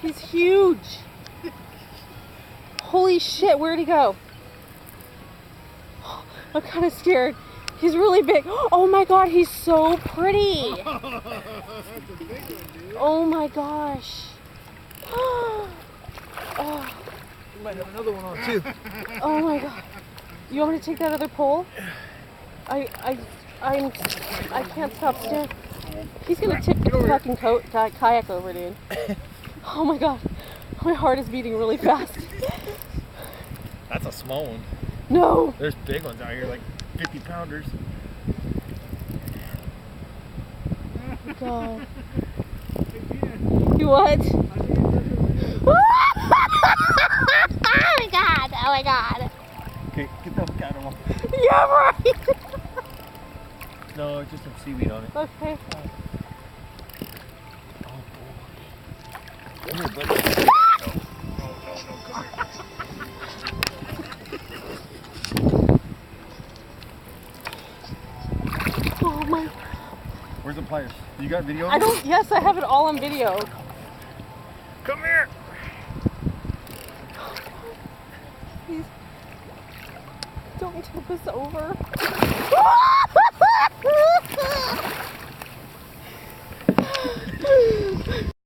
He's huge. Holy shit, where'd he go? I'm kind of scared. He's really big. Oh my god, he's so pretty. That's a big one, dude. Oh my gosh. Oh. You might have another one on too. Oh my god. You want me to take that other pole? I can't stop staring. He's gonna tip the fucking kayak over, dude. Oh my god. My heart is beating really fast. That's a small one. No. There's big ones out here, like 50 pounders. God. You what? Oh my god. Oh my god. Okay, get the fuck out of them. Yeah, right. No, just some seaweed on it. Okay. Oh boy. Come here, buddy. No, come here. Oh my. Where's the pliers? You got video of I it? don't. Yes, I have it all on video. Come here. Please. Don't tip us over.